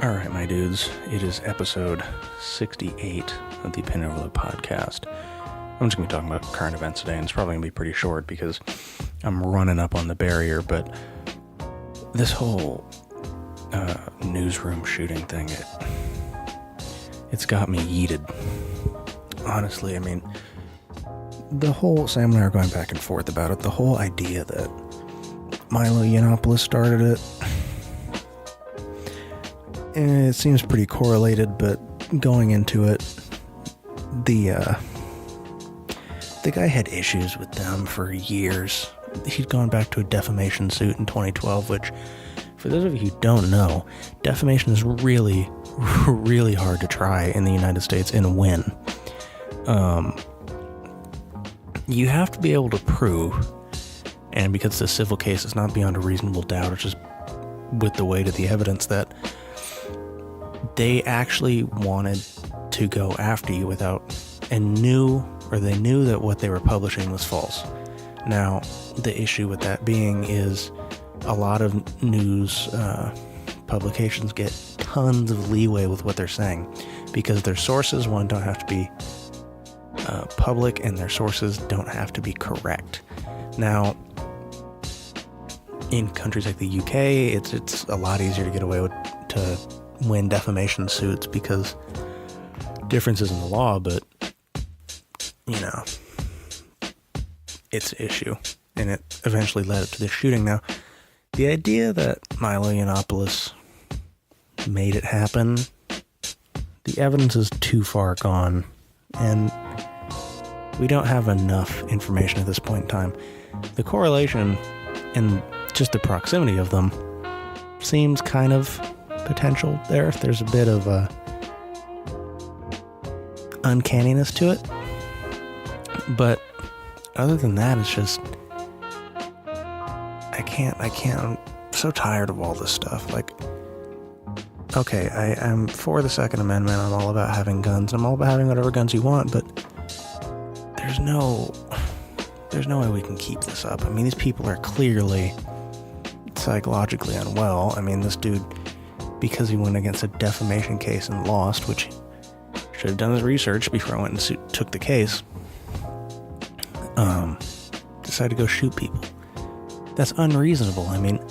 All right, my dudes, it is episode 68 of the Pin Overload podcast. I'm just going to be talking about current events today, and it's probably going to be pretty short because I'm running up on the barrier, but this whole newsroom shooting thing, it's got me yeeted. Honestly, I mean, the whole, Sam and I are going back and forth about it, the whole idea that Milo Yiannopoulos started it, it seems pretty correlated, but going into it, the guy had issues with them for years. He'd gone back to a defamation suit in 2012, which, for those of you who don't know, defamation is really, really hard to try in the United States and win. You have to be able to prove, and because it's a civil case, it's not beyond a reasonable doubt, it's just with the weight of the evidence that they actually wanted to go after you they knew that what they were publishing was false. Now, the issue with that being is a lot of news publications get tons of leeway with what they're saying because their sources, one, don't have to be public, and their sources don't have to be correct. Now, in countries like the UK, it's a lot easier to get away with to win defamation suits because differences in the law, but you know, it's an issue, and it eventually led up to this shooting. Now, the idea that Milo Yiannopoulos made it happen, the evidence is too far gone, and we don't have enough information at this point in time. The correlation and just the proximity of them seems kind of potential there. There's a bit of uncanniness to it, but other than that, it's just I can't. I'm so tired of all this stuff. Like, okay, I'm for the Second Amendment. I'm all about having guns. I'm all about having whatever guns you want, but there's no way we can keep this up. I mean, these people are clearly psychologically unwell. I mean, this dude, because he went against a defamation case and lost, which should have done his research before I went and took the case, decided to go shoot people. That's unreasonable. I mean,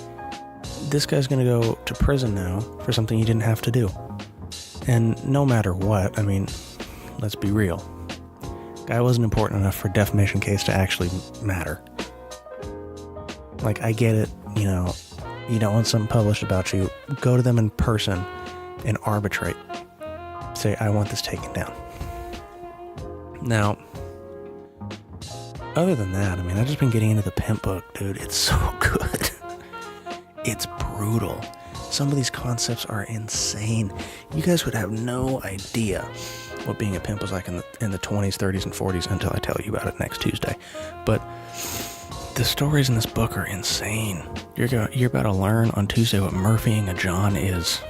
this guy's going to go to prison now for something he didn't have to do. And no matter what, I mean, let's be real. Guy wasn't important enough for a defamation case to actually matter. Like, I get it, you know, you don't want something published about you, go to them in person and arbitrate. Say, I want this taken down. Now, other than that, I mean, I've just been getting into the Pimp book, dude. It's so good. It's brutal. Some of these concepts are insane. You guys would have no idea what being a pimp was like in the 20s, 30s, and 40s until I tell you about it next Tuesday. But the stories in this book are insane. You're about to learn on Tuesday what Murphying a John is.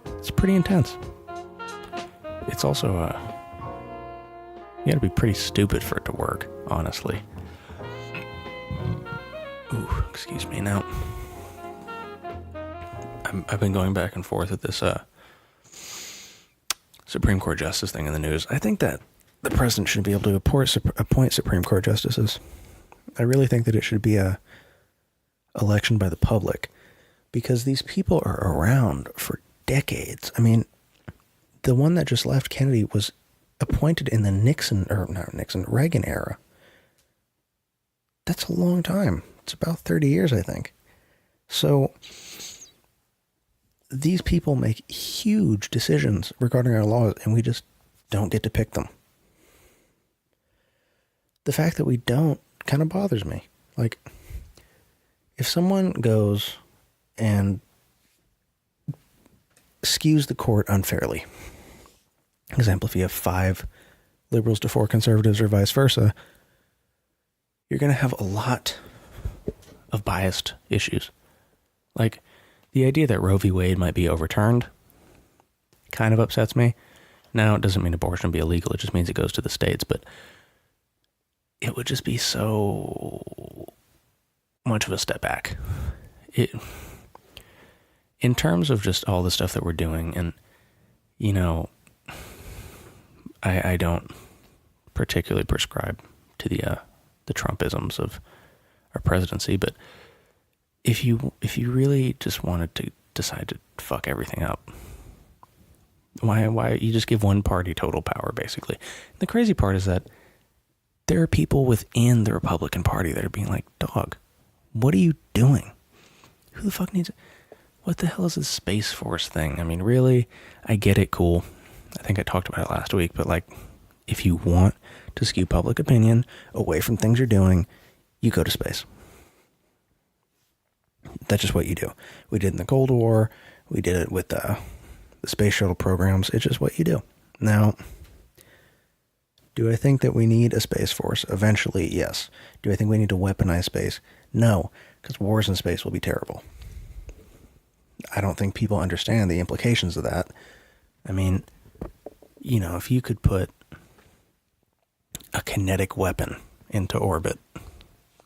It's pretty intense. It's also you gotta be pretty stupid for it to work, honestly. Ooh, excuse me. Now, I've been going back and forth with this Supreme Court justice thing in the news. I think that the president should be able to appoint Supreme Court justices. I really think that it should be a election by the public, because these people are around for decades. I mean, the one that just left, Kennedy, was appointed in the Reagan era. That's a long time. It's about 30 years, I think. So these people make huge decisions regarding our laws, and we just don't get to pick them. The fact that we don't kind of bothers me. Like, if someone goes and skews the court unfairly, example, if you have 5 liberals to 4 conservatives or vice versa, you're going to have a lot of biased issues. Like, the idea that Roe v. Wade might be overturned kind of upsets me. Now, it doesn't mean abortion be illegal. It just means it goes to the states. But it would just be so much of a step back. in terms of just all the stuff that we're doing, and, you know, I don't particularly prescribe to the Trumpisms of our presidency, but if you really just wanted to decide to fuck everything up, why you just give one party total power, basically? And the crazy part is that there are people within the Republican Party that are being like, dog, what are you doing? Who the fuck needs it? What the hell is this Space Force thing? I mean, really? I get it, cool. I think I talked about it last week, but like, if you want to skew public opinion away from things you're doing, you go to space. That's just what you do. We did it in the Cold War. We did it with the space shuttle programs. It's just what you do. Now, do I think that we need a space force? Eventually, yes. Do I think we need to weaponize space? No, because wars in space will be terrible. I don't think people understand the implications of that. I mean, you know, if you could put a kinetic weapon into orbit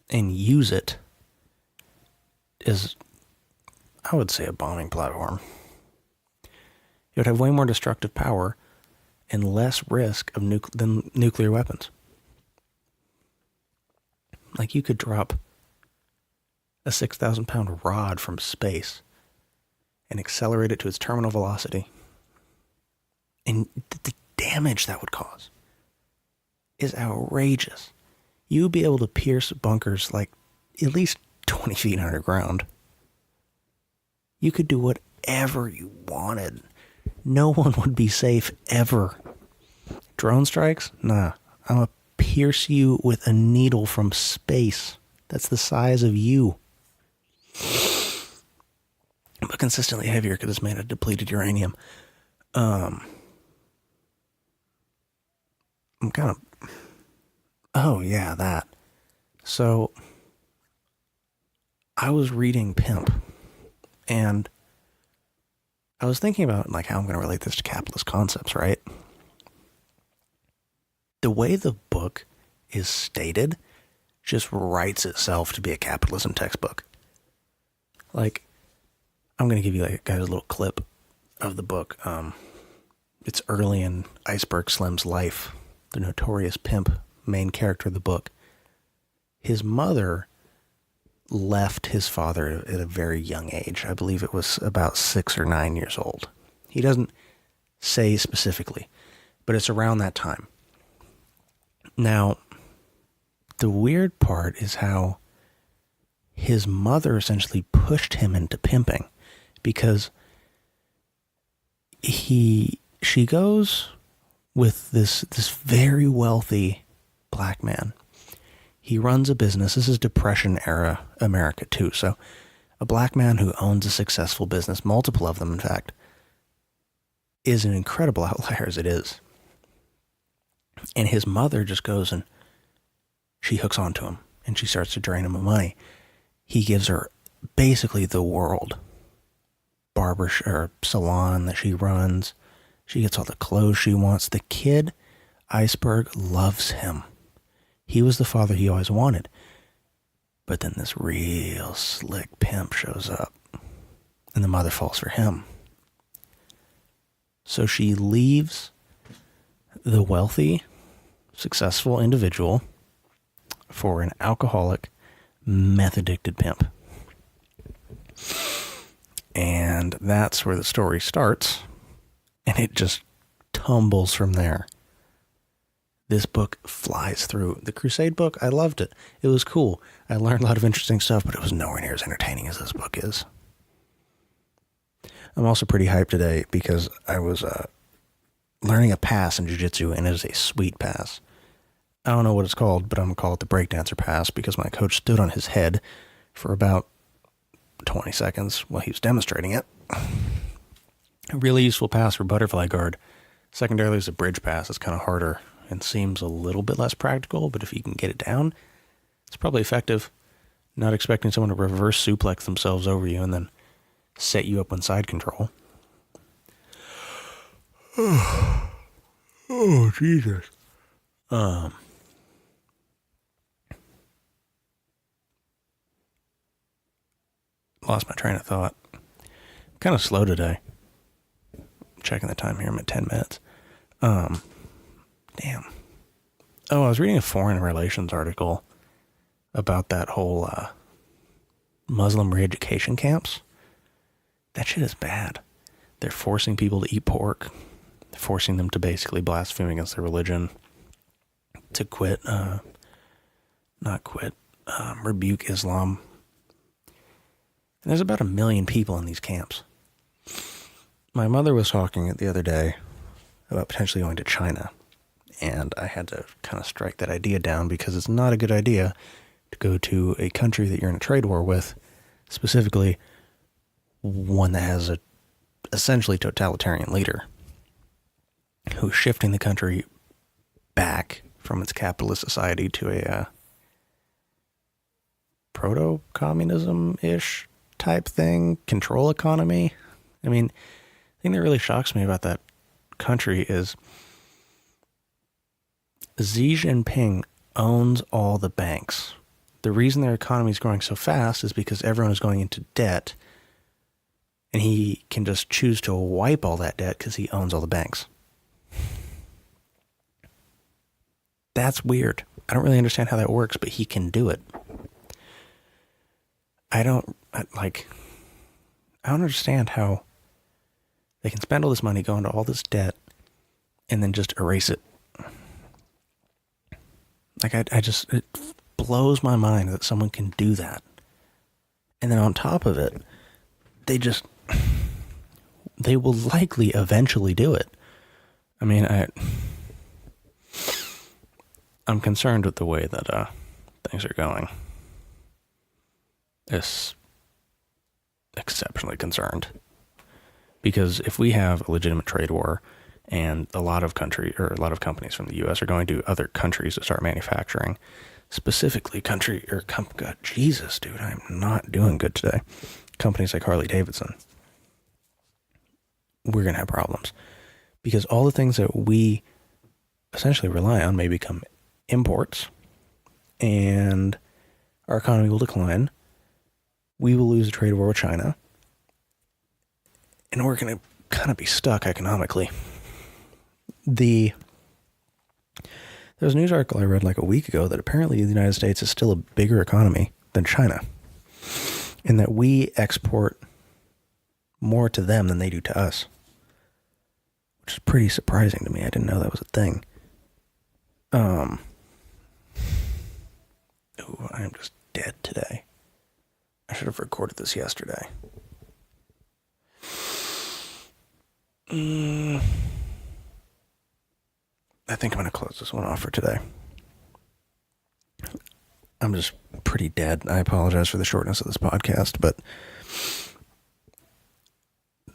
and use it as, I would say, a bombing platform, it would have way more destructive power and less risk of than nuclear weapons. Like, you could drop a 6,000-pound rod from space and accelerate it to its terminal velocity, and the damage that would cause is outrageous. You'd be able to pierce bunkers like at least 20 feet underground. You could do whatever you wanted. No one would be safe ever. Drone strikes? Nah. I'm gonna pierce you with a needle from space. That's the size of you. But consistently heavier because it's made of depleted uranium. I'm kind of... Oh, yeah, that. So, I was reading Pimp, and I was thinking about like how I'm going to relate this to capitalist concepts, right? The way the book is stated just writes itself to be a capitalism textbook. Like, I'm going to give you like guys a little clip of the book. It's early in Iceberg Slim's life, the notorious pimp, main character of the book. His mother left his father at a very young age. I believe it was about 6 or 9 years old. He doesn't say specifically, but it's around that time. Now, the weird part is how his mother essentially pushed him into pimping, because she goes with this very wealthy black man. He runs a business. This is Depression era America too. So a black man who owns a successful business, multiple of them in fact, is an incredible outlier as it is. And his mother just goes and she hooks onto him and she starts to drain him of money. He gives her basically the world. Barber or salon that she runs. She gets all the clothes she wants. The kid, Iceberg, loves him. He was the father he always wanted. But then this real slick pimp shows up, and the mother falls for him. So she leaves the wealthy, successful individual for an alcoholic, meth-addicted pimp. And that's where the story starts, and it just tumbles from there. This book flies through. The Crusade book, I loved it. It was cool. I learned a lot of interesting stuff, but it was nowhere near as entertaining as this book is. I'm also pretty hyped today because I was learning a pass in jiu-jitsu, and it is a sweet pass. I don't know what it's called, but I'm going to call it the breakdancer pass because my coach stood on his head for about 20 seconds while he was demonstrating it. A really useful pass for butterfly guard. Secondarily, is a bridge pass. It's kind of harder and seems a little bit less practical, but if you can get it down, it's probably effective. Not expecting someone to reverse suplex themselves over you and then set you up on side control. Oh, Jesus. Lost my train of thought. Kind of slow today. Checking the time here, I'm at 10 minutes. Damn. Oh, I was reading a foreign relations article about that whole Muslim re-education camps. That shit is bad. They're forcing people to eat pork, forcing them to basically blaspheme against their religion, to quit, rebuke Islam. And there's about 1 million people in these camps. My mother was talking the other day about potentially going to China, and I had to kind of strike that idea down because it's not a good idea to go to a country that you're in a trade war with, specifically one that has a essentially totalitarian leader who's shifting the country back from its capitalist society to a proto-communism-ish type thing, control economy. I mean, the thing that really shocks me about that country is Xi Jinping owns all the banks. The reason their economy is growing so fast is because everyone is going into debt, and he can just choose to wipe all that debt because he owns all the banks. That's weird. I don't really understand how that works, but he can do it. I don't understand how they can spend all this money, go into all this debt, and then just erase it. It blows my mind that someone can do that. And then on top of it, they will likely eventually do it. I mean, I'm concerned with the way that things are going. It's exceptionally concerned. Because if we have a legitimate trade war and a lot of companies from the U.S. are going to other countries to start manufacturing, specifically God, Jesus, dude, I'm not doing good today. Companies like Harley Davidson, we're going to have problems because all the things that we essentially rely on may become imports and our economy will decline. We will lose a trade war with China and we're going to kind of be stuck economically. There was a news article I read like a week ago that apparently the United States is still a bigger economy than China, and that we export more to them than they do to us, which is pretty surprising to me. I didn't know that was a thing. I am just dead today. I should have recorded this yesterday. I think I'm going to close this one off for today. I'm just pretty dead. I apologize for the shortness of this podcast, but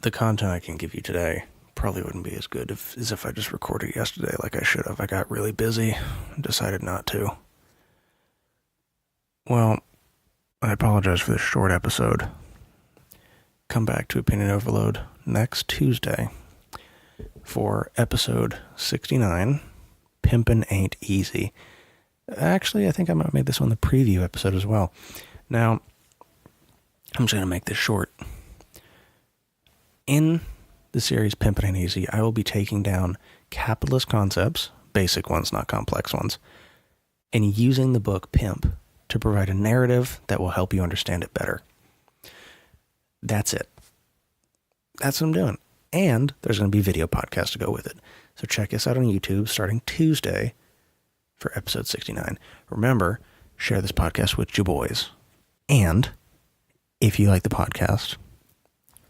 the content I can give you today probably wouldn't be as good as if I just recorded yesterday like I should have. I got really busy and decided not to. Well, I apologize for this short episode. Come back to Opinion Overload next Tuesday for episode 69, Pimpin' Ain't Easy. Actually, I think I might have made this on the preview episode as well. Now, I'm just going to make this short. In the series Pimpin' Ain't Easy, I will be taking down capitalist concepts, basic ones, not complex ones, and using the book Pimp to provide a narrative that will help you understand it better. That's it. That's what I'm doing. And there's going to be a video podcast to go with it. So check us out on YouTube starting Tuesday for episode 69. Remember, share this podcast with your boys. And if you like the podcast,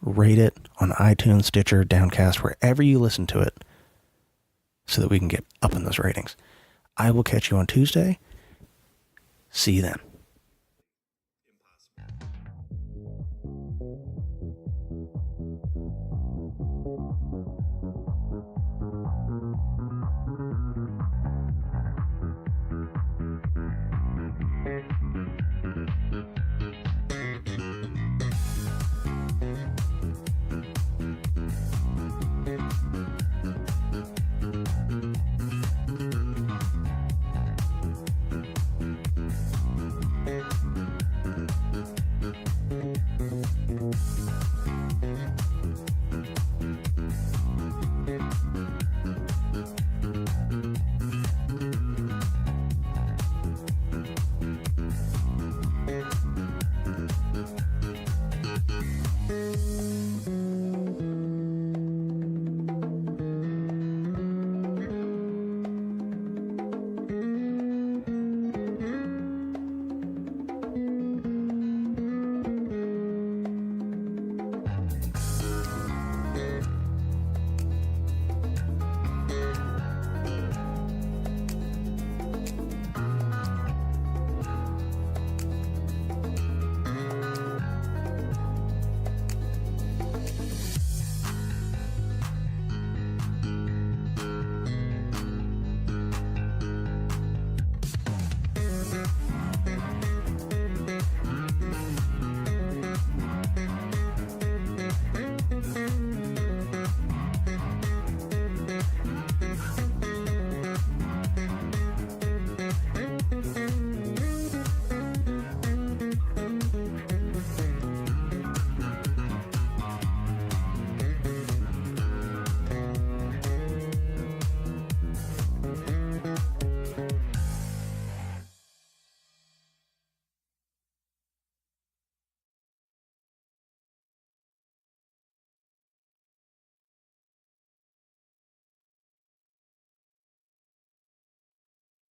rate it on iTunes, Stitcher, Downcast, wherever you listen to it, so that we can get up in those ratings. I will catch you on Tuesday. See you then.